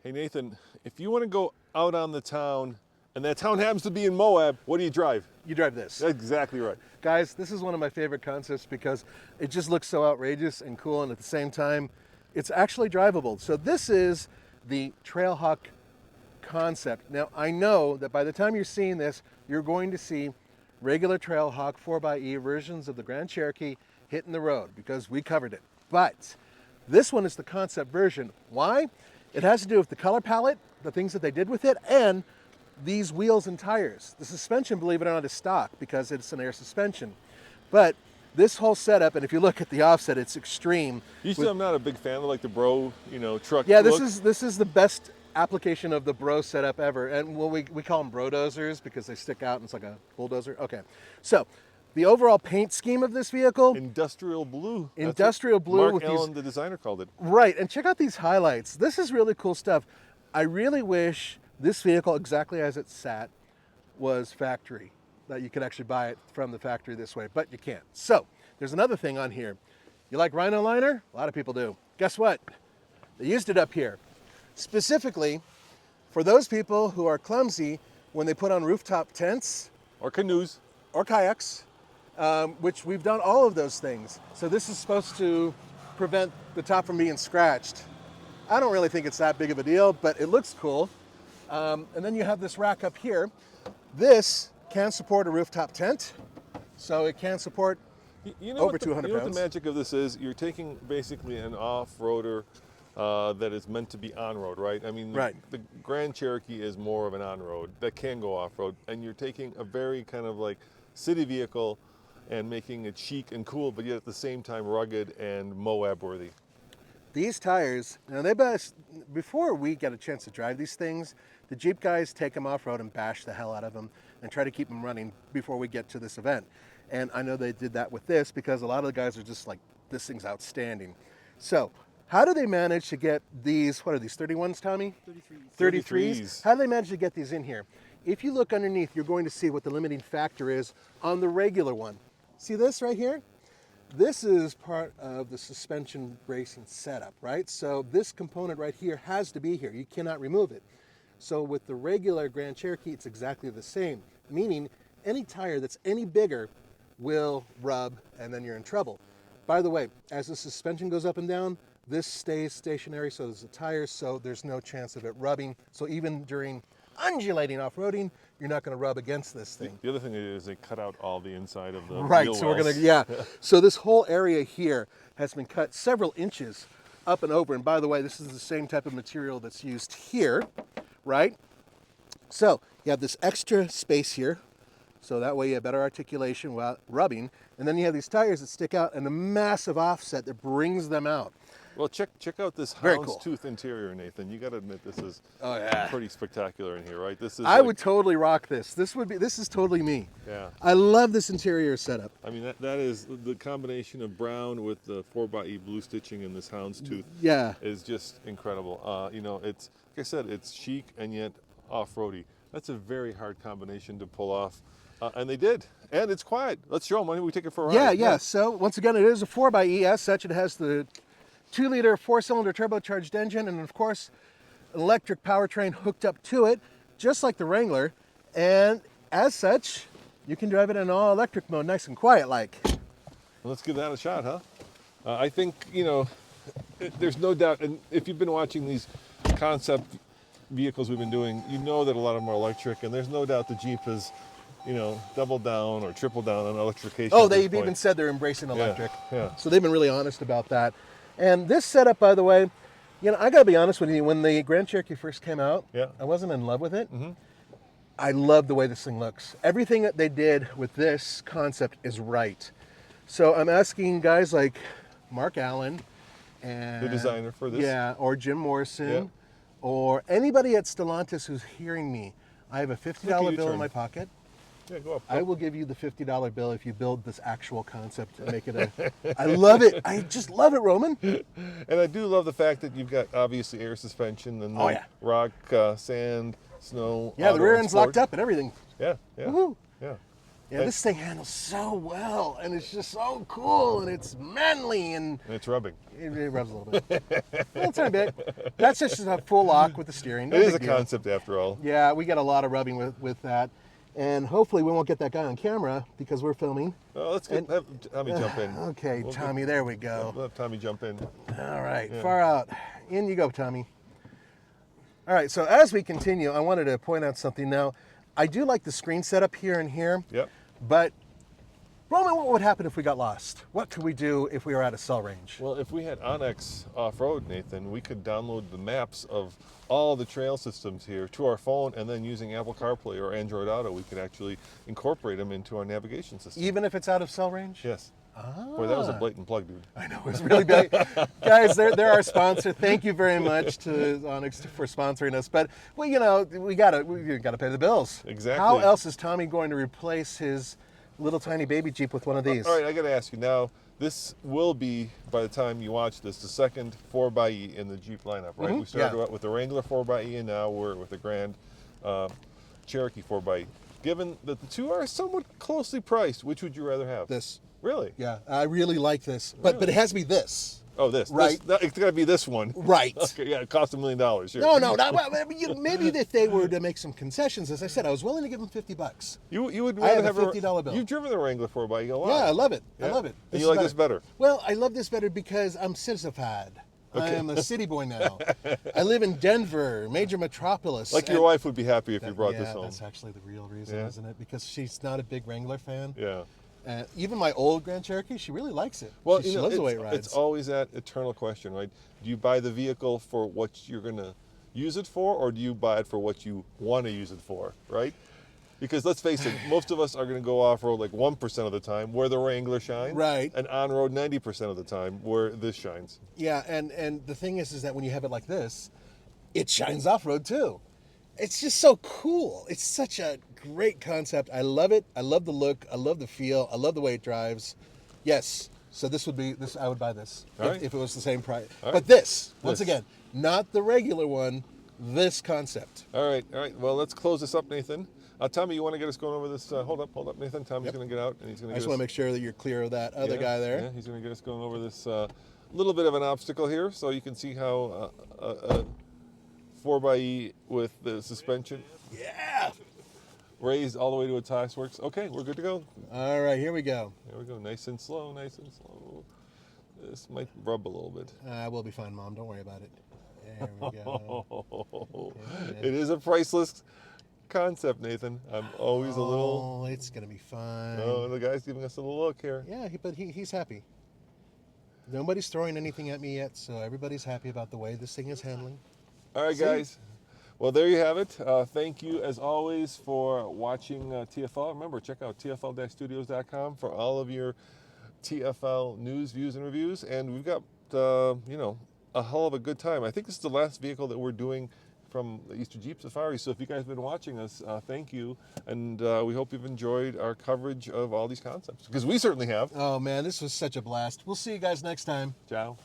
Hey Nathan, if you want to go out on the town, and that town happens to be in Moab, what do you drive? You drive this. That's exactly right. Guys, this is one of my favorite concepts because it just looks so outrageous and cool, and at the same time, it's actually drivable. So this is the Trailhawk Concept. Now, I know that by the time you're seeing this, you're going to see regular Trailhawk 4xe versions of the Grand Cherokee hitting the road because we covered it. But this one is the concept version. Why? It has to do with the color palette, the things that they did with it, and these wheels and tires. The suspension, believe it or not, is stock because it's an air suspension. But this whole setup, and if you look at the offset, it's extreme. Usually I'm not a big fan of like the bro, truck Yeah, look. this is the best application of the bro setup ever. And well, we call them brodozers because they stick out and it's like a bulldozer. Okay, so the overall paint scheme of this vehicle. Industrial blue. Industrial blue. Mark with Allen, these, the designer, called it. Right, and check out these highlights. This is really cool stuff. I really wish this vehicle, exactly as it sat, was factory, that you could actually buy it from the factory this way, but you can't. So there's another thing on here. You like Rhino Liner? A lot of people do. Guess what? They used it up here. Specifically for those people who are clumsy when they put on rooftop tents. Or canoes. Or kayaks, which we've done all of those things. So this is supposed to prevent the top from being scratched. I don't really think it's that big of a deal, but it looks cool. And then you have this rack up here. This can support a rooftop tent, so it can support over 200 pounds. You know what the magic of this is? You're taking basically an off-roader that is meant to be on-road, right? I mean, right. The Grand Cherokee is more of an on-road that can go off-road, and you're taking a very kind of like city vehicle and making it chic and cool, but yet at the same time rugged and Moab-worthy. These tires, before we get a chance to drive these things, the Jeep guys take them off-road and bash the hell out of them and try to keep them running before we get to this event. And I know they did that with this because a lot of the guys are just like, this thing's outstanding. So how do they manage to get these, what are these, 31s, Tommy? 33s. How do they manage to get these in here? If you look underneath, you're going to see what the limiting factor is on the regular one. See this right here? This is part of the suspension bracing setup, right? So this component right here has to be here. You cannot remove it. So with the regular Grand Cherokee, it's exactly the same, meaning any tire that's any bigger will rub and then you're in trouble. By the way, as the suspension goes up and down, this stays stationary, so does the tires, so there's no chance of it rubbing. So even during undulating off-roading, you're not going to rub against this thing. The other thing is they cut out all the inside of the right, wheel so we're wells. going to, So this whole area here has been cut several inches up and over. And by the way, this is the same type of material that's used here, right? So you have this extra space here, so that way you have better articulation without rubbing. And then you have these tires that stick out and a massive offset that brings them out. Well, check out this houndstooth interior, Nathan. You got to admit this is pretty spectacular in here, right? This is. I would totally rock this. This is totally me. Yeah. I love this interior setup. I mean, that is the combination of brown with the 4xe blue stitching and this houndstooth. Yeah. Is just incredible. It's like I said, it's chic and yet off-roady. That's a very hard combination to pull off, and they did. And it's quiet. Let's show them. Why don't we take it for a ride? Yeah. So once again, it is a 4xe. As such, it has the 2-liter 4-cylinder turbocharged engine, and of course, an electric powertrain hooked up to it, just like the Wrangler. And as such, you can drive it in all electric mode, nice and quiet like. Well, let's give that a shot, huh? I think, there's no doubt, and if you've been watching these concept vehicles we've been doing, you know that a lot of them are electric, and there's no doubt the Jeep is, double down or triple down on electrification. Oh, they've even said they're embracing electric. Yeah. So they've been really honest about that. And this setup, by the way, I got to be honest with you, when the Grand Cherokee first came out, I wasn't in love with it. Mm-hmm. I love the way this thing looks. Everything that they did with this concept is right. So I'm asking guys like Mark Allen and the designer for this. Yeah, or Jim Morrison, or anybody at Stellantis who's hearing me. I have a $50 bill in my pocket. Yeah, go up. I will give you the $50 bill if you build this actual concept and make it I love it. I just love it, Roman. And I do love the fact that you've got obviously air suspension and rock, sand, snow. Yeah, the rear end's locked up and everything. Yeah. Woohoo. Yeah. Yeah, this thing handles so well, and it's just so cool, and it's manly, and it's rubbing. it rubs a little bit. A little tiny bit. That's just a full lock with the steering. No It is a big deal. concept after all. Yeah, we get a lot of rubbing with that. And hopefully we won't get that guy on camera because we're filming. Well, let's have Tommy jump in. Okay, Tommy, there we go. We'll have Tommy jump in. All right, far out. In you go, Tommy. All right, so as we continue, I wanted to point out something now. I do like the screen setup here and here. Yep. But, Roman, what would happen if we got lost? What could we do if we were out of cell range? Well, if we had Onyx off-road, Nathan, we could download the maps of all the trail systems here to our phone, and then using Apple CarPlay or Android Auto, we could actually incorporate them into our navigation system. Even if it's out of cell range? Yes. Boy, that was a blatant plug, dude. I know, it was really big. Guys, they're our sponsor. Thank you very much to Onyx for sponsoring us. But, well, you know, we gotta pay the bills. Exactly. How else is Tommy going to replace his little tiny baby Jeep with one of these? All right, I got to ask you now. This will be, by the time you watch this, the second 4xe in the Jeep lineup, right? Mm-hmm. We started out with the Wrangler 4xe, and now we're with the Grand Cherokee 4xe. Given that the two are somewhat closely priced, which would you rather have? This. Really? Yeah, I really like this. But it has to be this. Oh, this. Right. It's got to be this one. Right. Okay, yeah, it costs $1 million. Sure. No, maybe if they were to make some concessions, as I said, I was willing to give them $50. You would I rather have a have $50 bill. You've driven the Wrangler 4xe a lot. Yeah, I love it. Yeah? I love it. And you like this better? Well, I love this better because I'm citizenfied. I am a city boy now. I live in Denver, major metropolis. Like your wife would be happy if you brought this Yeah, home. that's actually the real reason, Yeah. isn't it? Because she's not a big Wrangler fan. Yeah. Even my old Grand Cherokee, she really likes it. Well, she loves the way it rides. It's always that eternal question, right? Do you buy the vehicle for what you're going to use it for, or do you buy it for what you want to use it for, right? Because let's face it, most of us are going to go off-road like 1% of the time where the Wrangler shines. Right. And on-road 90% of the time where this shines. Yeah, and the thing is that when you have it like this, it shines off-road too. It's just so cool. It's such a great concept. I love it. I love the look. I love the feel. I love the way it drives. Yes. So this would be this. I would buy this if it was the same price. All right. But this, once again, not the regular one. This concept. All right. Well, let's close this up, Nathan. Tommy, you want to get us going over this? Hold up, Nathan. Tommy's going to get out, and he's going to. I just want to make sure that you're clear of that other guy there. Yeah, he's going to get us going over this little bit of an obstacle here, so you can see how a 4xe with the suspension raised all the way to a tires works. Okay, we're good to go. All right, here we go. There we go. Nice and slow, nice and slow. This might rub a little bit. We'll be fine, Mom. Don't worry about it. There we go. It is a priceless concept, Nathan. I'm always a little. Oh, it's gonna be fine. Oh, the guy's giving us a little look here. Yeah, but he's happy. Nobody's throwing anything at me yet, so everybody's happy about the way this thing is handling. All right, guys. Well, there you have it. Thank you, as always, for watching TFL. Remember, check out TFL-studios.com for all of your TFL news, views, and reviews. And we've got, a hell of a good time. I think this is the last vehicle that we're doing from the Easter Jeep Safari. So if you guys have been watching us, thank you. And we hope you've enjoyed our coverage of all these concepts, because we certainly have. Oh, man, this was such a blast. We'll see you guys next time. Ciao.